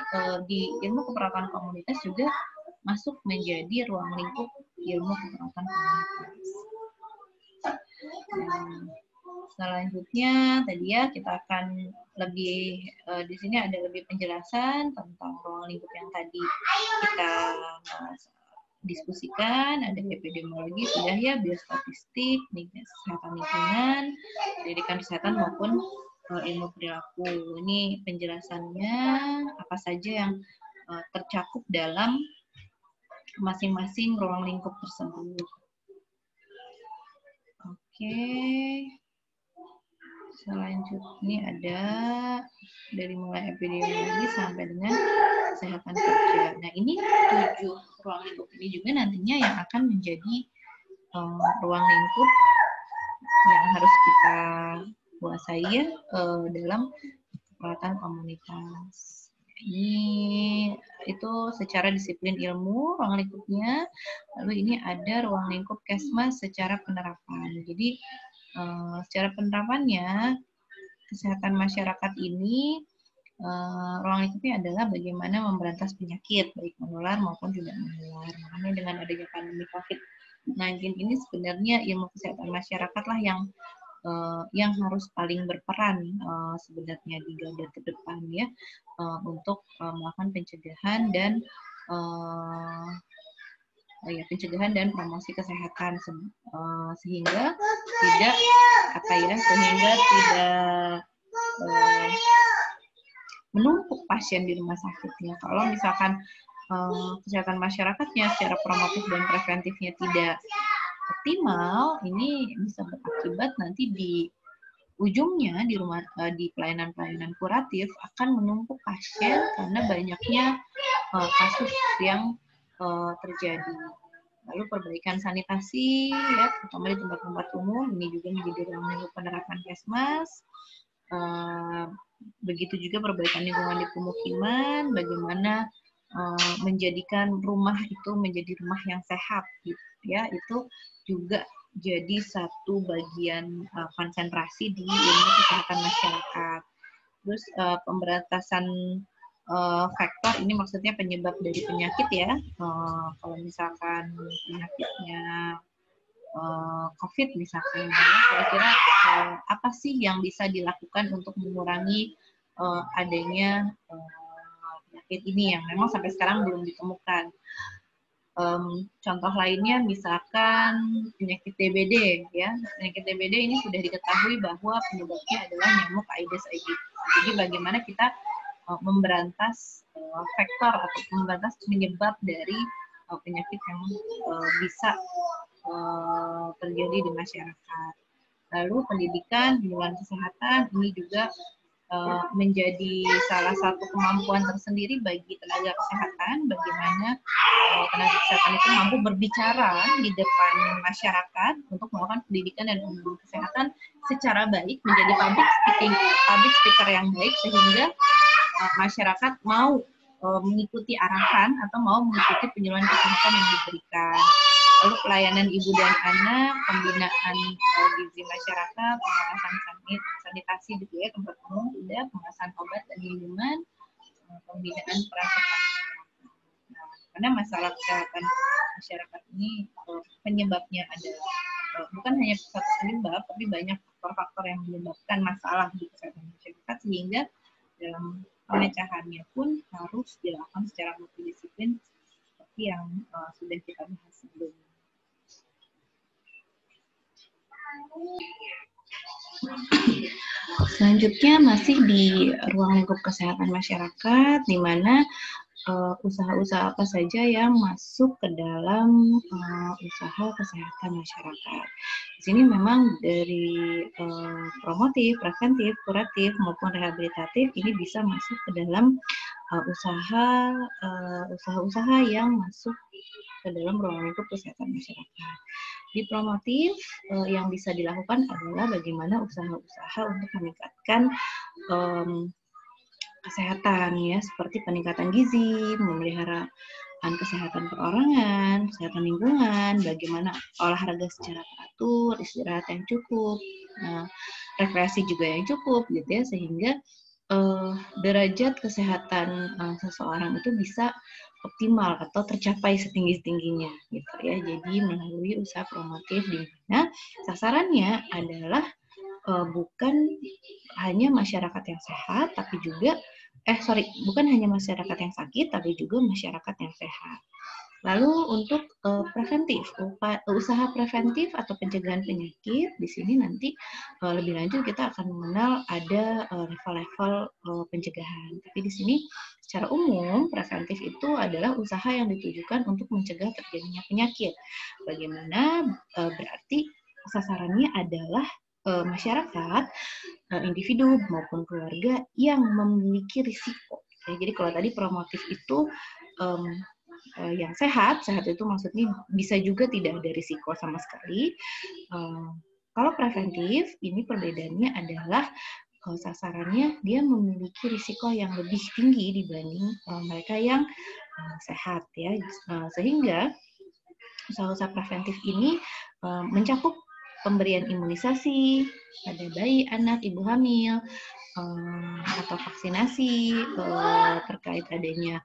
di ilmu keperawatan komunitas juga masuk menjadi ruang lingkup ilmu keperawatan komunitas. Selanjutnya tadi ya kita akan lebih di sini ada lebih penjelasan tentang ruang lingkup yang tadi kita diskusikan, ada epidemiologi, sudah ya, biostatistik, kesehatan lingkungan, pendidikan kesehatan maupun ilmu perilaku. Ini penjelasannya apa saja yang tercakup dalam masing-masing ruang lingkup tersebut. Oke. Selanjutnya ada dari mulai epidemiologi sampai dengan kesehatan kerja. Nah, ini 7 ruang lingkup ini juga nantinya yang akan menjadi ruang lingkup yang harus kita kuasai ya, dalam keperawatan komunitas. Ini itu secara disiplin ilmu ruang lingkupnya. Lalu ini ada ruang lingkup Kesmas secara penerapan. Jadi secara penerapannya kesehatan masyarakat ini ruang lingkupnya adalah bagaimana memberantas penyakit baik menular maupun tidak menular. Makanya dengan adanya pandemi COVID-19 ini sebenarnya ilmu kesehatan masyarakat lah yang harus paling berperan sebenarnya di garda terdepan ya, untuk melakukan pencegahan dan pencegahan dan promosi kesehatan sehingga tidak menumpuk pasien di rumah sakitnya. Kalau misalkan kesehatan masyarakatnya secara promotif dan preventifnya tidak optimal, ini bisa berakibat nanti di ujungnya di pelayanan-pelayanan kuratif akan menumpuk pasien karena banyaknya kasus yang terjadi. Lalu perbaikan sanitasi ya, terutama di tempat-tempat umum, ini juga menjadi ruang lingkup penerapan Kesmas. Begitu juga perbaikan lingkungan di pemukiman, bagaimana menjadikan rumah itu menjadi rumah yang sehat gitu ya, itu juga jadi satu bagian konsentrasi di ilmu kesehatan masyarakat. Terus pemberantasan faktor ini maksudnya penyebab dari penyakit ya. Kalau misalkan penyakitnya COVID misalkan, kira-kira apa sih yang bisa dilakukan untuk mengurangi adanya penyakit ini yang memang sampai sekarang belum ditemukan. Contoh lainnya misalkan penyakit DBD ya. Penyakit DBD ini sudah diketahui bahwa penyebabnya adalah nyamuk Aedes aegypti. Jadi bagaimana kita memberantas faktor atau memberantas penyebab dari penyakit yang bisa terjadi di masyarakat. Lalu pendidikan, penyuluhan kesehatan ini juga menjadi salah satu kemampuan tersendiri bagi tenaga kesehatan, bagaimana tenaga kesehatan itu mampu berbicara di depan masyarakat untuk melakukan pendidikan dan pembinaan kesehatan secara baik, menjadi public speaker yang baik sehingga masyarakat mau mengikuti arahan atau mau mengikuti penyuluhan kesehatan yang diberikan. Lalu pelayanan ibu dan anak, pembinaan gizi masyarakat, pengawasan sanitasi gitu ya, tempat umum, sudah pengawasan obat dan minuman, pembinaan peran serta masyarakat. Nah, karena masalah kesehatan masyarakat ini penyebabnya ada bukan hanya satu penyebab, tapi banyak faktor-faktor yang menyebabkan masalah di kesehatan masyarakat, sehingga dalam pemecahannya pun harus dilakukan secara multidisiplin seperti yang sudah kita bahas sebelumnya. Selanjutnya masih di ruang lingkup kesehatan masyarakat, di mana usaha-usaha apa saja yang masuk ke dalam usaha kesehatan masyarakat. Di sini memang dari promotif, preventif, kuratif maupun rehabilitatif ini bisa masuk ke dalam usaha-usaha yang masuk ke dalam ruang lingkup kesehatan masyarakat. Di promotif yang bisa dilakukan adalah bagaimana usaha-usaha untuk meningkatkan kesehatan ya, seperti peningkatan gizi, memelihara kesehatan perorangan, kesehatan lingkungan, bagaimana olahraga secara teratur, istirahat yang cukup, rekreasi juga yang cukup gitu ya, sehingga derajat kesehatan seseorang itu bisa optimal atau tercapai setinggi-tingginya gitu ya. Jadi melalui usaha promotif di mana sasarannya adalah bukan hanya masyarakat yang sehat, tapi juga bukan hanya masyarakat yang sakit, tapi juga masyarakat yang sehat. Lalu untuk preventif, usaha preventif atau pencegahan penyakit, di sini nanti lebih lanjut kita akan mengenal ada level-level pencegahan. Tapi di sini secara umum preventif itu adalah usaha yang ditujukan untuk mencegah terjadinya penyakit. Bagaimana berarti sasarannya adalah masyarakat, individu maupun keluarga yang memiliki risiko. Jadi kalau tadi promotif itu yang sehat itu maksudnya bisa juga tidak ada risiko sama sekali. Kalau preventif, ini perbedaannya adalah sasarannya dia memiliki risiko yang lebih tinggi dibanding mereka yang sehat ya. Sehingga usaha-usaha preventif ini mencakup pemberian imunisasi pada bayi, anak, ibu hamil, atau vaksinasi terkait adanya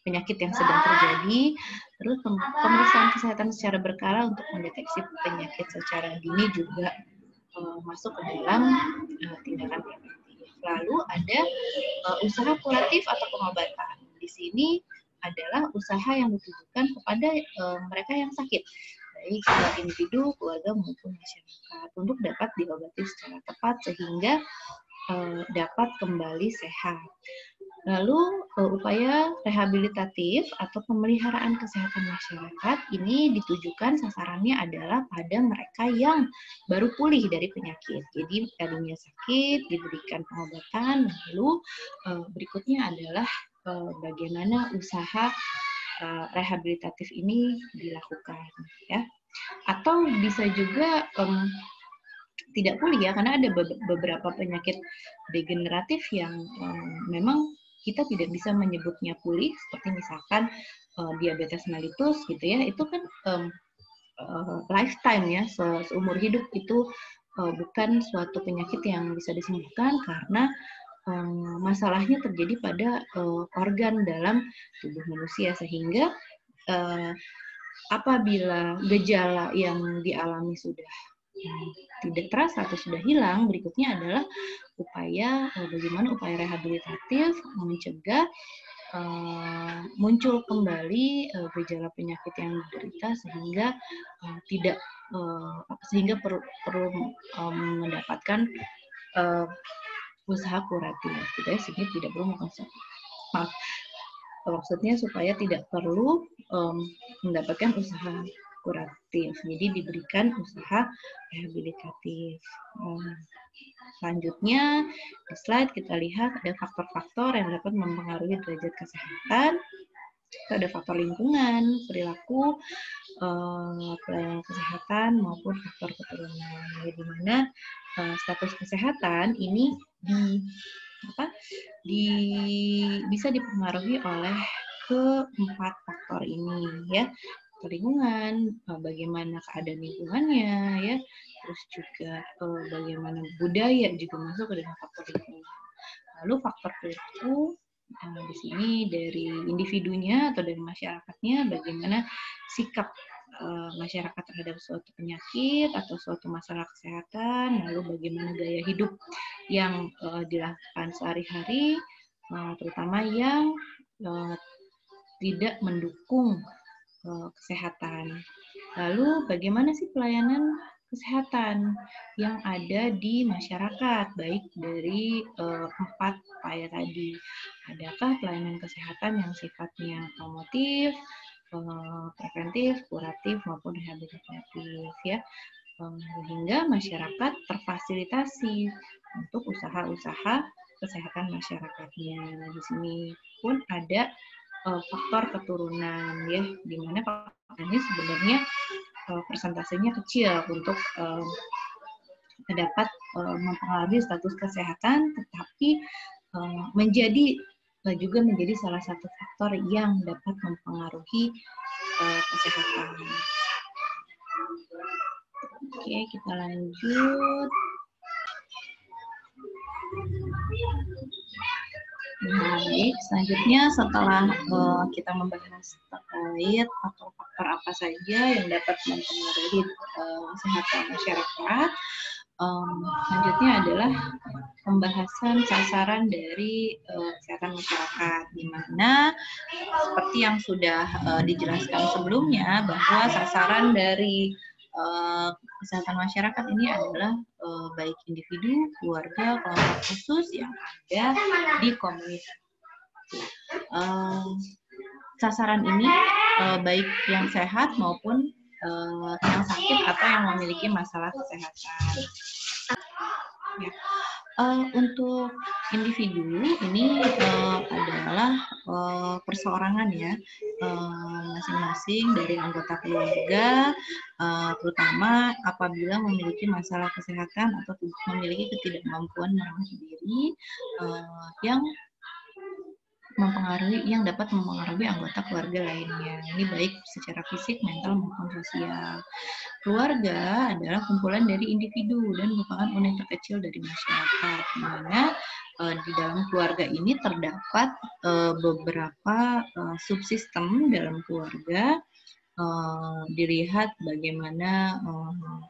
penyakit yang sedang terjadi, terus pemeriksaan kesehatan secara berkala untuk mendeteksi penyakit secara dini juga masuk ke dalam tindakan preventif. Lalu ada usaha kuratif atau pengobatan. Di sini adalah usaha yang ditujukan kepada mereka yang sakit, baik individu, keluarga maupun masyarakat, untuk dapat diobati secara tepat sehingga dapat kembali sehat. Lalu upaya rehabilitatif atau pemeliharaan kesehatan masyarakat ini ditujukan sasarannya adalah pada mereka yang baru pulih dari penyakit. Jadi tadinya sakit diberikan pengobatan, lalu berikutnya adalah bagaimana usaha rehabilitatif ini dilakukan, ya. Atau bisa juga tidak pulih ya, karena ada beberapa penyakit degeneratif yang memang kita tidak bisa menyebutnya pulih, seperti misalkan diabetes mellitus gitu ya, itu kan lifetime ya, seumur hidup itu bukan suatu penyakit yang bisa disembuhkan karena masalahnya terjadi pada organ dalam tubuh manusia, sehingga apabila gejala yang dialami sudah tidak terasa atau sudah hilang, berikutnya adalah bagaimana upaya rehabilitatif mencegah muncul kembali gejala penyakit yang diderita sehingga perlu mendapatkan usaha kuratif, gitu ya, sehingga tidak perlu maksudnya supaya tidak perlu mendapatkan usaha kuratif, jadi diberikan usaha rehabilitatif. Selanjutnya di slide kita lihat ada faktor-faktor yang dapat mempengaruhi derajat kesehatan. Ada faktor lingkungan, perilaku, pelayanan kesehatan maupun faktor keturunan. Di mana status kesehatan ini bisa dipengaruhi oleh keempat faktor ini, ya. Lingkungan, bagaimana keadaan lingkungannya, ya, terus juga bagaimana budaya juga masuk ke dalam faktor lingkungan. Lalu faktor perilaku, di sini dari individunya atau dari masyarakatnya, bagaimana sikap masyarakat terhadap suatu penyakit atau suatu masalah kesehatan, lalu bagaimana gaya hidup yang dilakukan sehari-hari, terutama yang tidak mendukung kesehatan. Lalu bagaimana sih pelayanan kesehatan yang ada di masyarakat, baik dari 4 upaya tadi. Adakah pelayanan kesehatan yang sifatnya promotif, preventif, kuratif maupun rehabilitatif, ya, sehingga masyarakat terfasilitasi untuk usaha-usaha kesehatan masyarakatnya. Di sini pun ada faktor keturunan, ya, di mana faktor ini sebenarnya persentasenya kecil untuk dapat mempengaruhi status kesehatan, tetapi juga menjadi salah satu faktor yang dapat mempengaruhi kesehatan. Oke, kita lanjut. Baik, selanjutnya setelah kita membahas terkait faktor-faktor apa saja yang dapat mempengaruhi kesehatan masyarakat, Selanjutnya adalah pembahasan sasaran dari kesehatan masyarakat, di mana seperti yang sudah dijelaskan sebelumnya bahwa sasaran dari kesehatan masyarakat ini adalah baik individu, keluarga, kelompok khusus yang ada di komunitas. Sasaran ini baik yang sehat maupun yang sakit atau yang memiliki masalah kesehatan. Ya. Untuk individu ini adalah perseorangan ya, masing-masing dari anggota keluarga, terutama apabila memiliki masalah kesehatan atau memiliki ketidakmampuan merawat diri yang dapat mempengaruhi anggota keluarga lainnya. Ini baik secara fisik, mental maupun sosial. Keluarga adalah kumpulan dari individu dan merupakan unit terkecil dari masyarakat, di mana di dalam keluarga ini terdapat beberapa subsistem dalam keluarga. Dilihat bagaimana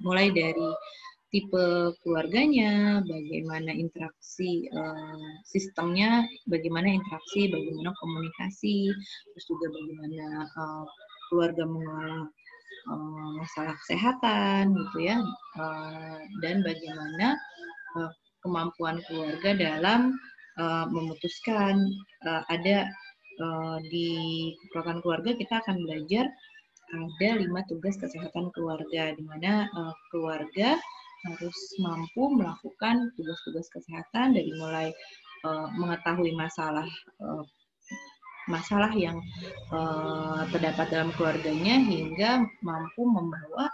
mulai dari tipe keluarganya, bagaimana interaksi sistemnya, bagaimana interaksi, bagaimana komunikasi, terus juga bagaimana keluarga mengelola masalah kesehatan gitu ya, dan bagaimana kemampuan keluarga dalam memutuskan ada di keperawatan keluarga kita akan belajar ada 5 tugas kesehatan keluarga, di mana keluarga harus mampu melakukan tugas-tugas kesehatan dari mulai mengetahui masalah yang terdapat dalam keluarganya hingga mampu membawa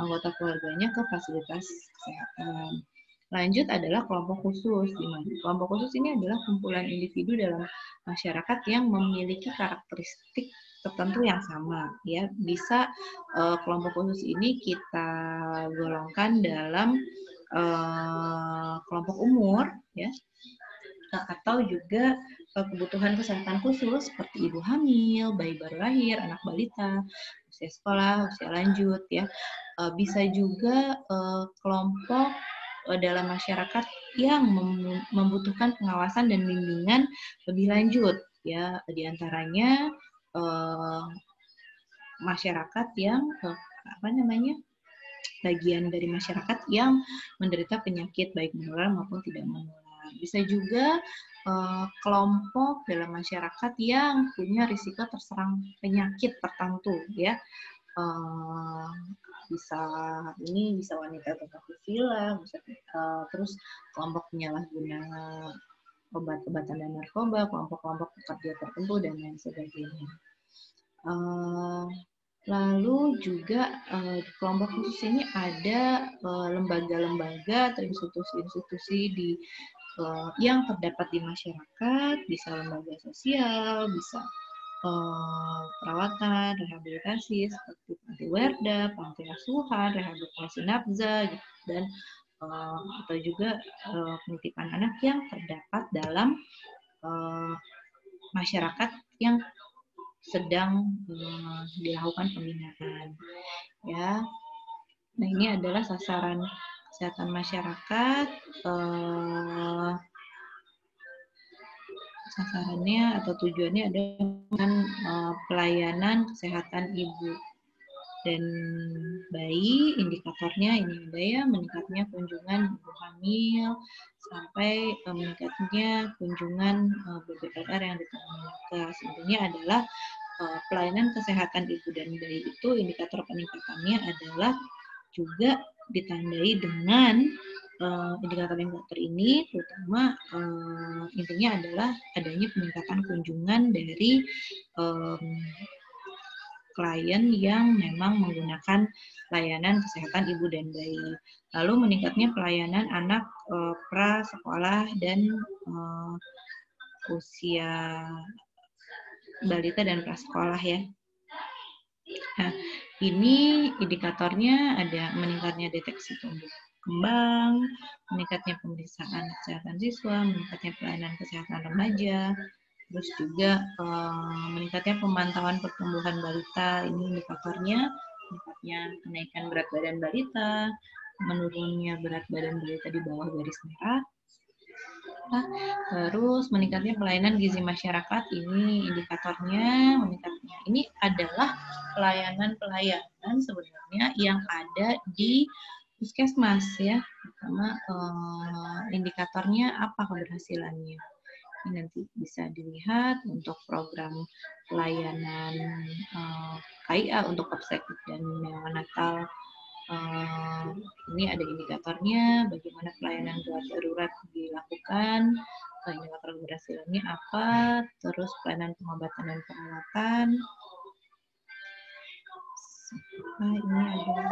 anggota keluarganya ke fasilitas kesehatan. Lanjut adalah kelompok khusus, di mana kelompok khusus ini adalah kumpulan individu dalam masyarakat yang memiliki karakteristik tertentu yang sama, ya. Bisa kelompok khusus ini kita golongkan dalam kelompok umur, ya, atau juga kebutuhan kesehatan khusus seperti ibu hamil, bayi baru lahir, anak balita, usia sekolah, usia lanjut, ya. Bisa juga kelompok dalam masyarakat yang membutuhkan pengawasan dan bimbingan lebih lanjut, ya. Di antaranya masyarakat yang bagian dari masyarakat yang menderita penyakit baik menular maupun tidak menular. Bisa juga kelompok dalam masyarakat yang punya risiko terserang penyakit tertentu, ya. Bisa wanita tokafila, terus kelompok penyalahguna obat-obatan dan narkoba, kelompok-kelompok pekerja tertentu dan lain sebagainya. Lalu juga di kelompok khusus ini ada lembaga-lembaga atau institusi-institusi yang terdapat di masyarakat, bisa lembaga sosial, bisa perawatan, rehabilitasi seperti panti werda, panti asuhan, rehabilitasi nafza, gitu, dan atau juga penitipan anak yang terdapat dalam masyarakat yang sedang dilakukan pembinaan, ya. Nah, ini adalah sasaran kesehatan masyarakat. Sasarannya atau tujuannya adalah pelayanan kesehatan ibu dan bayi. Indikatornya ini ada ya, meningkatnya kunjungan ibu hamil sampai meningkatnya kunjungan BBRR yang ditangani nakes. Intinya adalah pelayanan kesehatan ibu dan bayi itu indikator peningkatannya adalah juga ditandai dengan indikator-indikator ini, terutama intinya adalah adanya peningkatan kunjungan dari klien yang memang menggunakan layanan kesehatan ibu dan bayi. Lalu meningkatnya pelayanan anak pra sekolah dan usia balita dan prasekolah, ya. Nah, ini indikatornya ada meningkatnya deteksi tumbuh kembang, meningkatnya pemeriksaan kesehatan siswa, meningkatnya pelayanan kesehatan remaja, terus juga meningkatnya pemantauan pertumbuhan balita. Ini indikatornya meningkatnya kenaikan berat badan balita, menurunnya berat badan balita di bawah garis merah. Terus meningkatnya pelayanan gizi masyarakat, ini indikatornya meningkatnya. Ini adalah pelayanan-pelayanan sebenarnya yang ada di puskesmas ya. Pertama indikatornya apa keberhasilannya. Ini nanti bisa dilihat untuk program pelayanan KIA untuk obstetrik dan neonatal. Ini ada indikatornya, bagaimana pelayanan gawat darurat dilakukan, indikator keberhasilannya apa, terus pelayanan pengobatan dan perawatan. Ini ada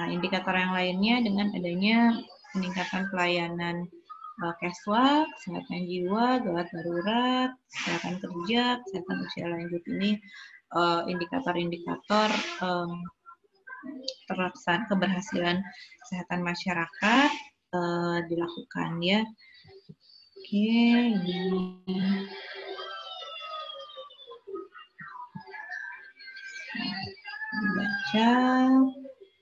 indikator yang lainnya dengan adanya peningkatan pelayanan Keswa, kesehatan jiwa, gawat darurat, kesehatan kerja, kesehatan usia lanjut, ini indikator-indikator terlaksana keberhasilan kesehatan masyarakat dilakukan ya. Oke, ini baca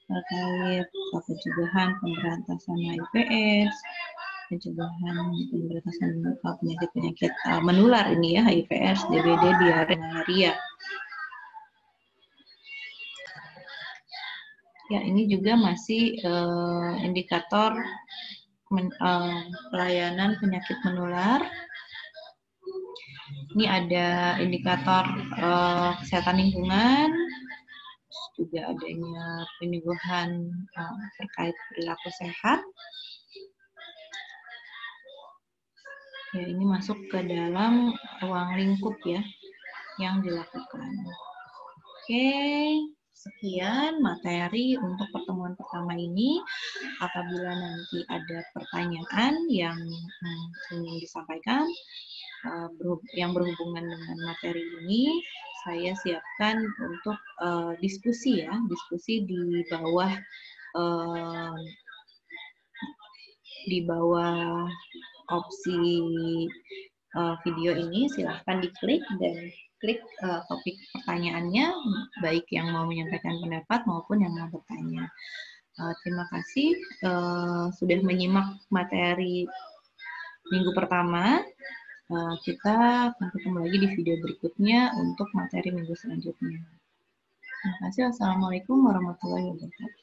terkait pencegahan pemberantasan HIV/AIDS, pencegahan pemberantasan penyakit-penyakit menular ini ya, HIV/AIDS, DBD, diare, malaria. Ya, ini juga masih indikator pelayanan penyakit menular. Ini ada indikator kesehatan lingkungan, juga adanya penyuluhan terkait perilaku sehat. Ya, ini masuk ke dalam ruang lingkup ya yang dilakukan. Oke, sekian materi untuk pertemuan pertama ini. Apabila nanti ada pertanyaan yang ingin disampaikan yang berhubungan dengan materi ini, saya siapkan untuk diskusi ya, diskusi di bawah opsi video ini. Silahkan diklik dan klik topik pertanyaannya, baik yang mau menyampaikan pendapat maupun yang mau bertanya. Terima kasih sudah menyimak materi minggu pertama. Kita akan ketemu lagi di video berikutnya untuk materi minggu selanjutnya. Terima kasih. Wassalamualaikum warahmatullahi wabarakatuh.